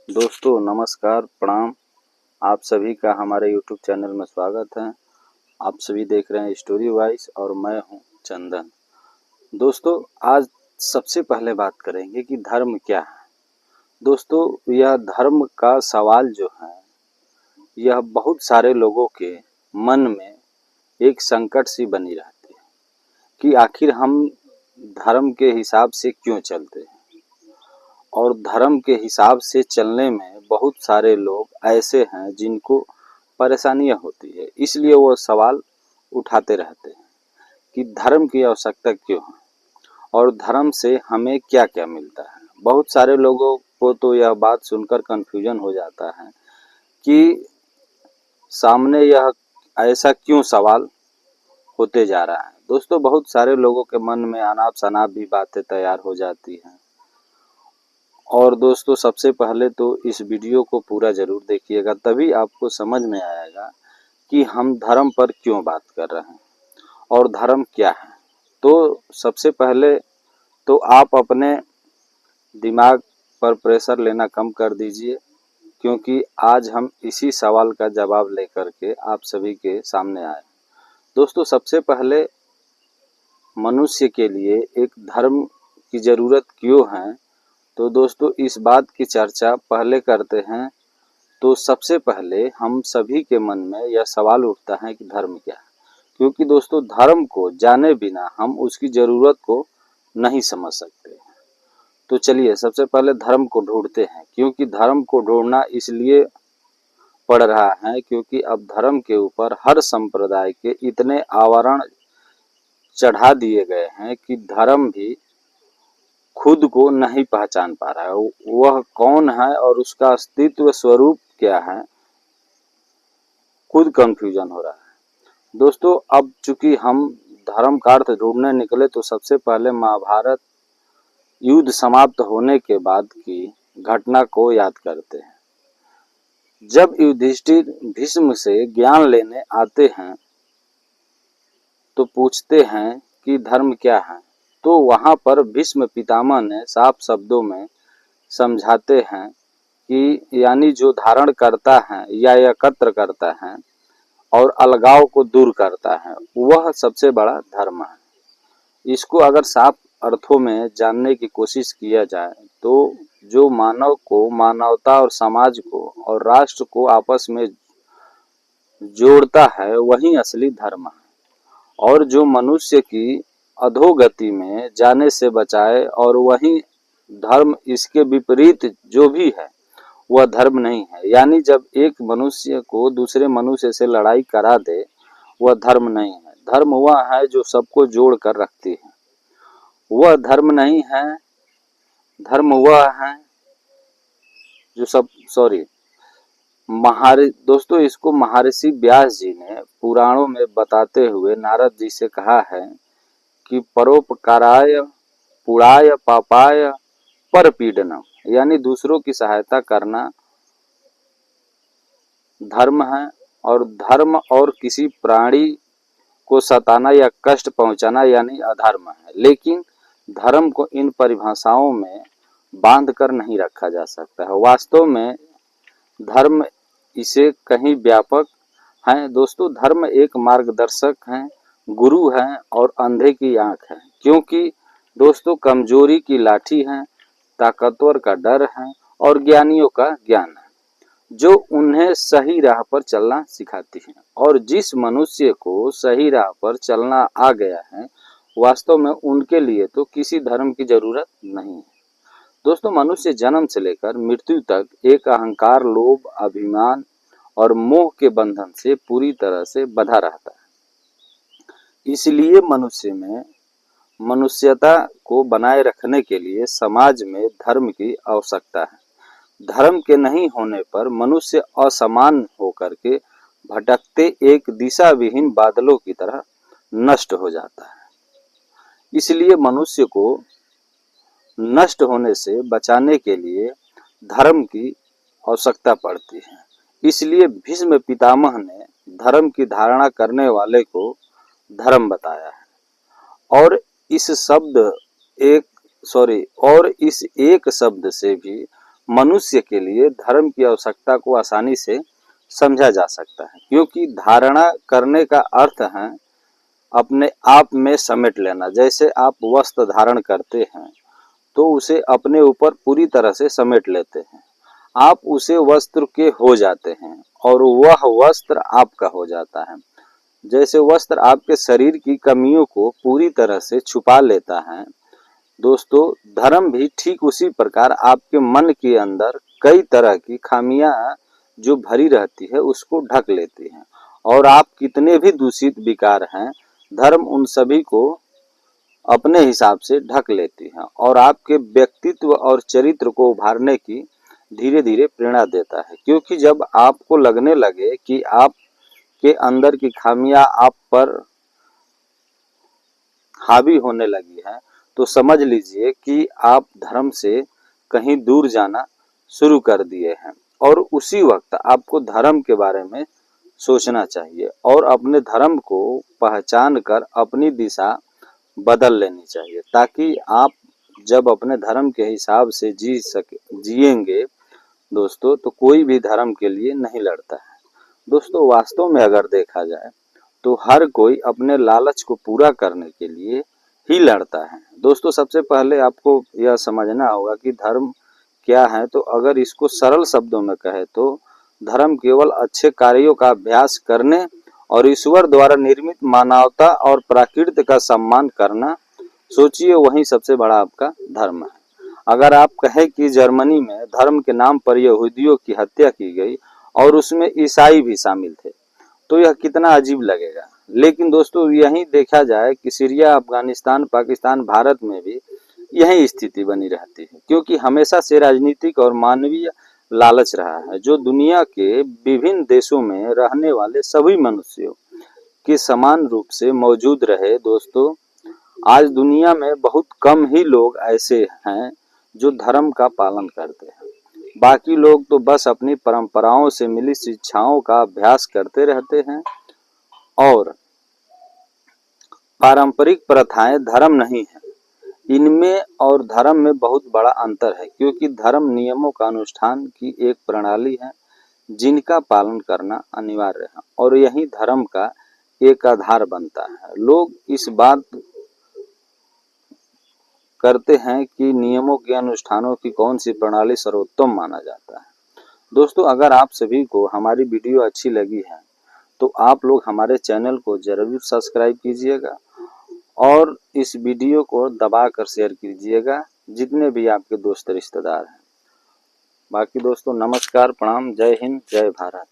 दोस्तों नमस्कार प्रणाम। आप सभी का हमारे YouTube चैनल में स्वागत है। आप सभी देख रहे हैं स्टोरी वॉइस और मैं हूं चंदन। दोस्तों आज सबसे पहले बात करेंगे कि धर्म क्या है। दोस्तों यह धर्म का सवाल जो है यह बहुत सारे लोगों के मन में एक संकट सी बनी रहती है कि आखिर हम धर्म के हिसाब से क्यों चलते हैं और धर्म के हिसाब से चलने में बहुत सारे लोग ऐसे हैं जिनको परेशानियां होती है, इसलिए वो सवाल उठाते रहते हैं कि धर्म की आवश्यकता क्यों है और धर्म से हमें क्या क्या मिलता है। बहुत सारे लोगों को तो यह बात सुनकर कन्फ्यूजन हो जाता है कि सामने यह ऐसा क्यों सवाल होते जा रहा है। दोस्तों बहुत सारे लोगों के मन में अनाप शनाप भी बातें तैयार हो जाती हैं। और दोस्तों सबसे पहले तो इस वीडियो को पूरा ज़रूर देखिएगा, तभी आपको समझ में आएगा कि हम धर्म पर क्यों बात कर रहे हैं और धर्म क्या है। तो सबसे पहले तो आप अपने दिमाग पर प्रेशर लेना कम कर दीजिए, क्योंकि आज हम इसी सवाल का जवाब लेकर के आप सभी के सामने आए। दोस्तों सबसे पहले मनुष्य के लिए एक धर्म की ज़रूरत क्यों है, तो दोस्तों इस बात की चर्चा पहले करते हैं। तो सबसे पहले हम सभी के मन में यह सवाल उठता है कि धर्म क्या है, क्योंकि दोस्तों धर्म को जाने बिना हम उसकी ज़रूरत को नहीं समझ सकते। तो चलिए सबसे पहले धर्म को ढूंढते हैं, क्योंकि धर्म को ढूंढना इसलिए पड़ रहा है क्योंकि अब धर्म के ऊपर हर संप्रदाय के इतने आवरण चढ़ा दिए गए हैं कि धर्म भी खुद को नहीं पहचान पा रहा है, वह कौन है और उसका अस्तित्व स्वरूप क्या है, खुद कंफ्यूजन हो रहा है। दोस्तों अब चूंकि हम धर्म का अर्थ ढूंढने निकले तो सबसे पहले महाभारत युद्ध समाप्त होने के बाद की घटना को याद करते हैं। जब युधिष्ठिर भीष्म से ज्ञान लेने आते हैं तो पूछते हैं कि धर्म क्या है, तो वहां पर भीष्म पितामह ने साफ शब्दों में समझाते हैं कि यानी जो धारण करता है या एकत्र करता है और अलगाव को दूर करता है वह सबसे बड़ा धर्म है। इसको अगर साफ अर्थों में जानने की कोशिश किया जाए तो जो मानव को, मानवता और समाज को और राष्ट्र को आपस में जोड़ता है वही असली धर्म है, और जो मनुष्य की अधोगति में जाने से बचाए, और वही धर्म इसके विपरीत जो भी है वह धर्म नहीं है। यानी जब एक मनुष्य को दूसरे मनुष्य से लड़ाई करा दे वह धर्म नहीं है। धर्म वह है जो सबको जोड़ कर रखती है, वह धर्म नहीं है। धर्म वह है जो सब दोस्तों इसको महर्षि व्यास जी ने पुराणों में बताते हुए नारद जी से कहा है कि परोपकाराय पुराय पापाय परपीडनम, यानी दूसरों की सहायता करना धर्म है, और धर्म और किसी प्राणी को सताना या कष्ट पहुंचाना यानी अधर्म है। लेकिन धर्म को इन परिभाषाओं में बांध कर नहीं रखा जा सकता है। वास्तव में धर्म इसे कहीं व्यापक है। दोस्तों धर्म एक मार्गदर्शक है, गुरु है और अंधे की आंख है, क्योंकि दोस्तों कमजोरी की लाठी है, ताकतवर का डर है और ज्ञानियों का ज्ञान है, जो उन्हें सही राह पर चलना सिखाती है। और जिस मनुष्य को सही राह पर चलना आ गया है वास्तव में उनके लिए तो किसी धर्म की जरूरत नहीं है। दोस्तों मनुष्य जन्म से लेकर मृत्यु तक एक अहंकार, लोभ, अभिमान और मोह के बंधन से पूरी तरह से बंधा रहता है। इसलिए मनुष्य में मनुष्यता को बनाए रखने के लिए समाज में धर्म की आवश्यकता है। धर्म के नहीं होने पर मनुष्य असमान होकर के भटकते एक दिशा विहीन बादलों की तरह नष्ट हो जाता है। इसलिए मनुष्य को नष्ट होने से बचाने के लिए धर्म की आवश्यकता पड़ती है। इसलिए भीष्म पितामह ने धर्म की धारणा करने वाले को धर्म बताया है। और इस एक शब्द से भी मनुष्य के लिए धर्म की आवश्यकता को आसानी से समझा जा सकता है, क्योंकि धारणा करने का अर्थ है अपने आप में समेट लेना। जैसे आप वस्त्र धारण करते हैं तो उसे अपने ऊपर पूरी तरह से समेट लेते हैं, आप उसे वस्त्र के हो जाते हैं और वह वस्त्र आपका हो जाता है। जैसे वस्त्र आपके शरीर की कमियों को पूरी तरह से छुपा लेता है, दोस्तों धर्म भी ठीक उसी प्रकार आपके मन के अंदर कई तरह की खामियां जो भरी रहती है उसको ढक लेती है। और आप कितने भी दूषित विकार हैं, धर्म उन सभी को अपने हिसाब से ढक लेती है और आपके व्यक्तित्व और चरित्र को उभारने की धीरे धीरे प्रेरणा देता है। क्योंकि जब आपको लगने लगे कि आपके अंदर की खामियां आप पर हावी होने लगी है, तो समझ लीजिए कि आप धर्म से कहीं दूर जाना शुरू कर दिए हैं। और उसी वक्त आपको धर्म के बारे में सोचना चाहिए और अपने धर्म को पहचान कर अपनी दिशा बदल लेनी चाहिए, ताकि आप जब अपने धर्म के हिसाब से जिएंगे दोस्तों, तो कोई भी धर्म के लिए नहीं लड़ता है। दोस्तों वास्तव में अगर देखा जाए तो हर कोई अपने लालच को पूरा करने के लिए ही लड़ता है। दोस्तों सबसे पहले आपको यह समझना होगा कि धर्म क्या है। तो अगर इसको सरल शब्दों में कहे तो धर्म केवल अच्छे कार्यों का अभ्यास करने और ईश्वर द्वारा निर्मित मानवता और प्रकृति का सम्मान करना, सोचिए वही सबसे बड़ा आपका धर्म है। अगर आप कहें कि जर्मनी में धर्म के नाम पर यहूदियों की हत्या की गई और उसमें ईसाई भी शामिल थे, तो यह कितना अजीब लगेगा। लेकिन दोस्तों यही देखा जाए कि सीरिया, अफगानिस्तान, पाकिस्तान, भारत में भी यही स्थिति बनी रहती है, क्योंकि हमेशा से राजनीतिक और मानवीय लालच रहा है जो दुनिया के विभिन्न देशों में रहने वाले सभी मनुष्यों के समान रूप से मौजूद रहे। दोस्तों आज दुनिया में बहुत कम ही लोग ऐसे हैं जो धर्म का पालन करते हैं, बाकी लोग तो बस अपनी परंपराओं से मिली शिक्षाओं का अभ्यास करते रहते हैं। और पारंपरिक प्रथाएं धर्म नहीं है, इनमें और धर्म में बहुत बड़ा अंतर है, क्योंकि धर्म नियमों का अनुष्ठान की एक प्रणाली है जिनका पालन करना अनिवार्य है और यही धर्म का एक आधार बनता है। लोग इस बात करते हैं कि नियमों के अनुष्ठानों की कौन सी प्रणाली सर्वोत्तम माना जाता है। दोस्तों अगर आप सभी को हमारी वीडियो अच्छी लगी है तो आप लोग हमारे चैनल को जरूर सब्सक्राइब कीजिएगा और इस वीडियो को दबाकर शेयर कीजिएगा जितने भी आपके दोस्त रिश्तेदार हैं। बाकी दोस्तों नमस्कार, प्रणाम, जय हिंद, जय भारत।